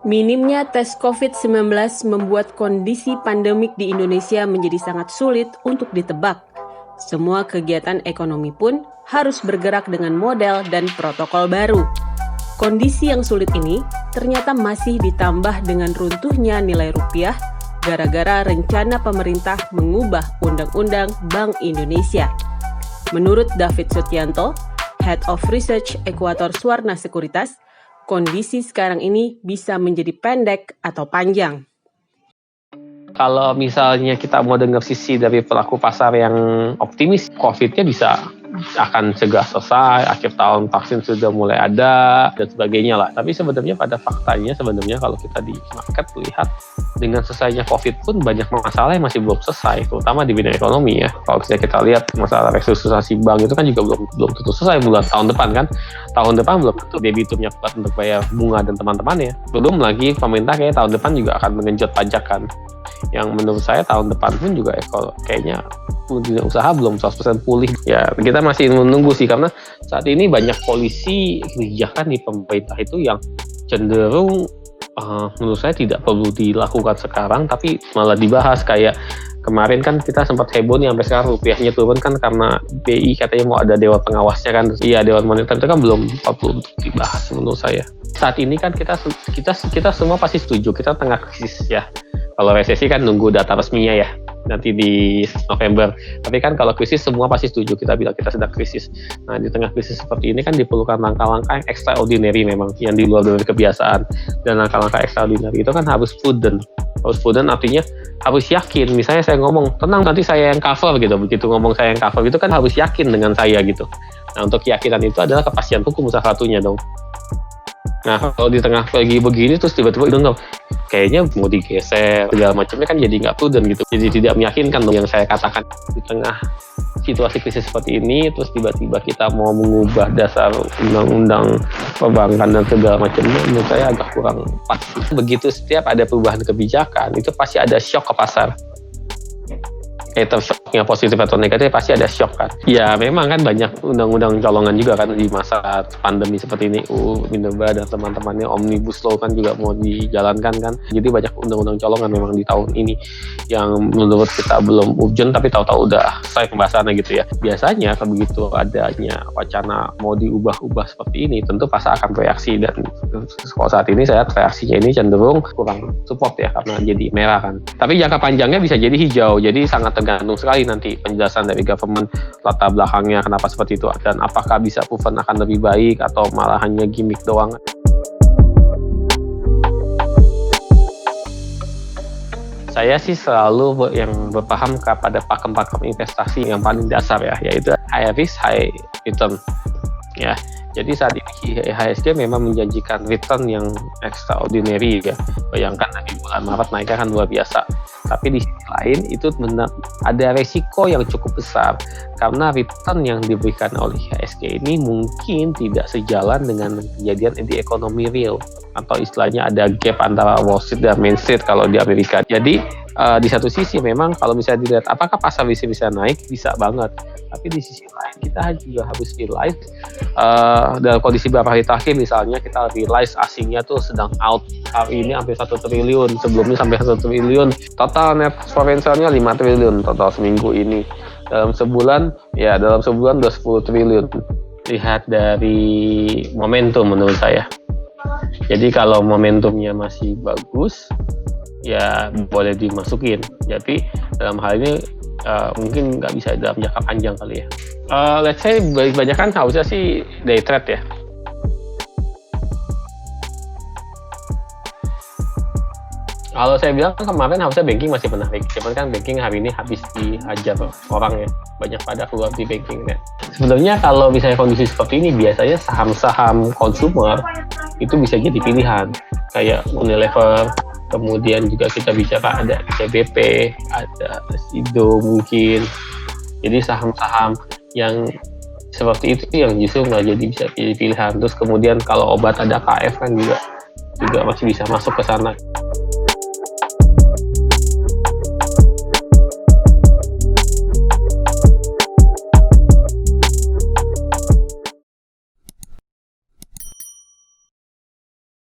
Minimnya tes COVID-19 membuat kondisi pandemik di Indonesia menjadi sangat sulit untuk ditebak. Semua kegiatan ekonomi pun harus bergerak dengan model dan protokol baru. Kondisi yang sulit ini ternyata masih ditambah dengan runtuhnya nilai rupiah gara-gara rencana pemerintah mengubah Undang-Undang Bank Indonesia. Menurut David Sutianto, Head of Research Ekuator Suwarna Sekuritas, kondisi sekarang ini bisa menjadi pendek atau panjang. Kalau misalnya kita mau dengar sisi dari pelaku pasar yang optimis, COVID-nya akan segera selesai, akhir tahun vaksin sudah mulai ada, dan sebagainya lah. Tapi sebenarnya pada faktanya kalau kita di market lihat, dengan selesainya COVID pun banyak masalah yang masih belum selesai, terutama di bidang ekonomi ya. Kalau kita lihat masalah restrukturisasi bank itu kan juga belum tentu selesai bulan tahun depan kan. Tahun depan belum tentu debiturnya kuat untuk bayar bunga dan teman-temannya. Belum lagi pemerintah kayak tahun depan juga akan mengenjot pajak kan. Yang menurut saya tahun depan pun juga kayaknya dunia usaha belum 100% pulih. Ya, kita masih menunggu sih, karena saat ini banyak polisi kebijakan di pemerintah itu yang cenderung menurut saya tidak perlu dilakukan sekarang, tapi malah dibahas. Kayak kemarin kan kita sempat heboh nih sampai sekarang rupiahnya turun kan karena BI katanya mau ada dewan pengawasnya kan. Iya, dewan moneter itu kan belum perlu dibahas menurut saya. Saat ini kan kita semua pasti setuju kita tengah krisis ya. Kalau resesi kan nunggu data resminya ya, nanti di November. Tapi kan kalau krisis semua pasti setuju, kita bilang kita sedang krisis. Nah, di tengah krisis seperti ini kan diperlukan langkah-langkah yang extraordinary memang, yang di luar dari kebiasaan. Dan langkah-langkah extraordinary itu kan harus prudent. Harus prudent artinya harus yakin. Misalnya saya ngomong, tenang nanti saya yang cover gitu. Begitu ngomong saya yang cover gitu kan harus yakin dengan saya gitu. Nah, untuk keyakinan itu adalah kepastian hukum salah satunya dong. Nah, kalau di tengah lagi begini terus tiba-tiba kayaknya mau digeser segala macamnya kan jadi nggak prudent gitu, jadi tidak meyakinkan dong yang saya katakan. Di tengah situasi krisis seperti ini terus tiba-tiba kita mau mengubah dasar undang-undang perbankan dan segala macamnya, menurut saya agak kurang pas. Begitu setiap ada perubahan kebijakan itu pasti ada shock ke pasar. Shocknya positif atau negatif pasti ada shock kan. Ya memang kan banyak undang-undang colongan juga kan di masa pandemi seperti ini. Minerba dan teman-temannya Omnibus Law kan juga mau dijalankan kan. Jadi banyak undang-undang colongan memang di tahun ini yang menurut kita belum urgent tapi tahu-tahu udah selesai pembahasannya gitu ya. Biasanya kalau begitu adanya wacana mau diubah-ubah seperti ini tentu pasar akan bereaksi, dan kalau saat ini saya reaksinya ini cenderung kurang support ya karena jadi merah kan. Tapi jangka panjangnya bisa jadi hijau. Jadi sangat tergantung sekali nanti penjelasan dari government latar belakangnya kenapa seperti itu, dan apakah bisa proven akan lebih baik atau malah hanya gimmick doang. Saya sih selalu yang berpaham kepada pakem-pakem investasi yang paling dasar ya, yaitu high risk high return ya. Jadi saat ini IHSG memang menjanjikan return yang extraordinary ya. Bayangkan di bulan Maret naiknya kan luar biasa. Tapi di sisi lain itu ada resiko yang cukup besar karena return yang diberikan oleh IHSG ini mungkin tidak sejalan dengan kejadian di ekonomi real, atau istilahnya ada gap antara Wall Street dan Main Street kalau di Amerika. Jadi di satu sisi memang kalau misalnya dilihat apakah pasar bisa naik, bisa banget. Tapi di sisi lain kita juga harus realize dalam kondisi beberapa hari terakhir misalnya kita realize asingnya tuh sedang out. Hari ini hampir 1 triliun, sebelumnya sampai 1 triliun. Total net foreign sale-nya 5 triliun total seminggu ini. Dalam sebulan udah 10 triliun. Lihat dari momentum menurut saya. Jadi kalau momentumnya masih bagus, ya boleh dimasukin. Jadi dalam hal ini mungkin nggak bisa dalam jangka panjang kali ya. Let's say kebanyakan harusnya sih day trade ya. Kalau saya bilang kemarin harusnya banking masih menarik, cuman kan banking hari ini habis dihajar orang ya, banyak pada keluar di banking net. Sebenarnya kalau misalnya kondisi seperti ini biasanya saham-saham consumer itu bisa jadi pilihan, kayak Unilever, kemudian juga kita bicara ada CBP, ada Sido mungkin. Jadi saham-saham yang seperti itu yang justru nggak jadi bisa pilihan. Terus kemudian kalau obat ada KF kan juga masih bisa masuk ke sana.